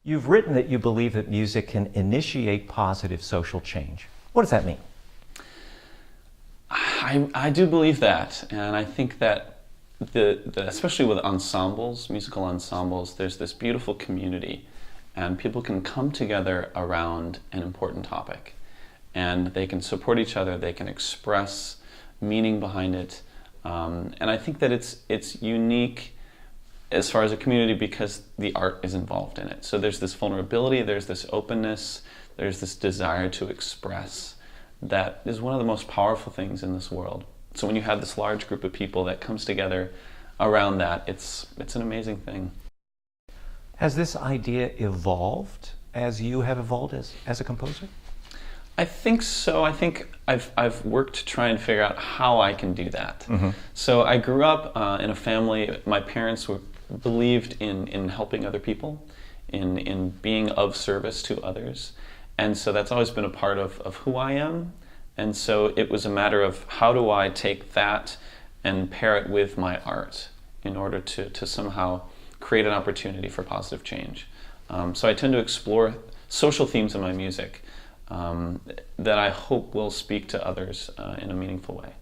You've written that you believe that music can initiate positive social change. What does that mean? I do believe that, and I think that especially with ensembles, musical ensembles, there's this beautiful community, and people can come together around an important topic, and they can support each other, they can express meaning behind it, and I think that it's unique as far as a community because the art is involved in it. So there's this vulnerability, there's this openness, there's this desire to express that is one of the most powerful things in this world. So when you have this large group of people that comes together around that, it's an amazing thing. Has this idea evolved as you have evolved as a composer? I think so. I think I've worked to try and figure out how I can do that. Mm-hmm. So I grew up in a family, my parents believed in helping other people, in being of service to others. And so that's always been a part of who I am. And so it was a matter of how do I take that and pair it with my art in order to somehow create an opportunity for positive change. So I tend to explore social themes in my music that I hope will speak to others in a meaningful way.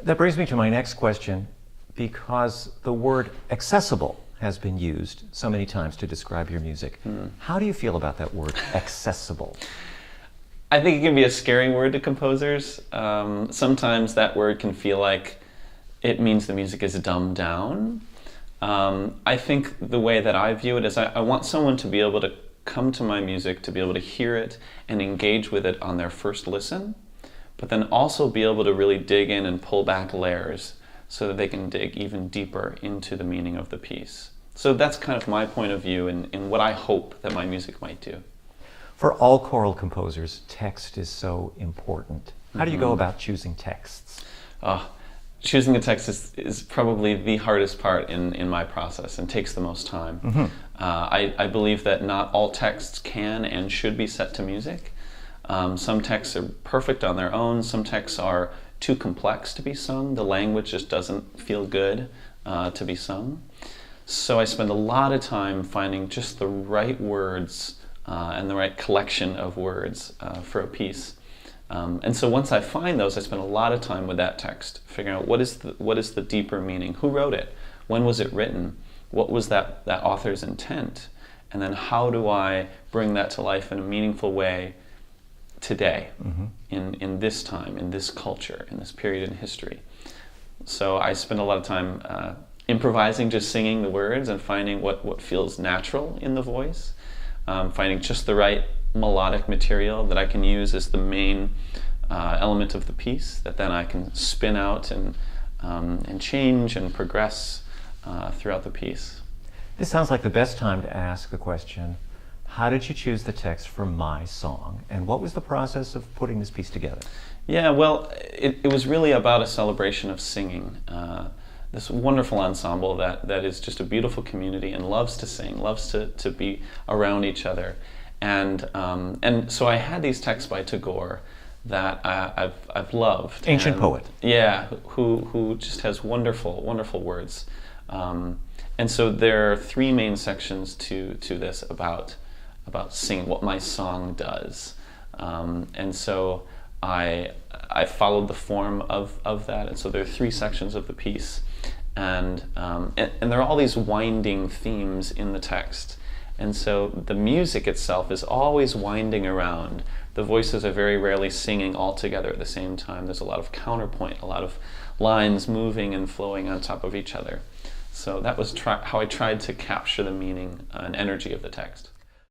That brings me to my next question, because the word accessible has been used so many times to describe your music. How do you feel about that word, accessible? I think it can be a scary word to composers. Sometimes that word can feel like it means the music is dumbed down. I think the way that I view it is I want someone to be able to come to my music, to be able to hear it and engage with it on their first listen, but then also be able to really dig in and pull back layers so that they can dig even deeper into the meaning of the piece. So that's kind of my point of view in what I hope that my music might do. For all choral composers, text is so important. How do you go about choosing texts? Choosing a text is probably the hardest part in my process and takes the most time. Mm-hmm. I believe that not all texts can and should be set to music. Some texts are perfect on their own. Some texts are too complex to be sung. The language just doesn't feel good to be sung. So I spend a lot of time finding just the right words and the right collection of words for a piece. And so once I find those, I spend a lot of time with that text, figuring out what is the deeper meaning, who wrote it, when was it written, what was that author's intent, and then how do I bring that to life in a meaningful way today, in this time, in this culture, in this period in history. So I spend a lot of time improvising, just singing the words and finding what feels natural in the voice, finding just the right melodic material that I can use as the main element of the piece that then I can spin out and change and progress throughout the piece. This sounds like the best time to ask the question, how did you choose the text for my song, and what was the process of putting this piece together? Yeah, well, it was really about a celebration of singing. This wonderful ensemble that is just a beautiful community and loves to sing, loves to be around each other. And so I had these texts by Tagore that I've loved. Ancient poet. Yeah, who just has wonderful, wonderful words. And so there are three main sections to this about singing, what my song does. And so I followed the form of that, and so there are three sections of the piece, and there are all these winding themes in the text, and so the music itself is always winding around. The voices are very rarely singing all together at the same time. There's a lot of counterpoint, a lot of lines moving and flowing on top of each other. So that was how I tried to capture the meaning and energy of the text.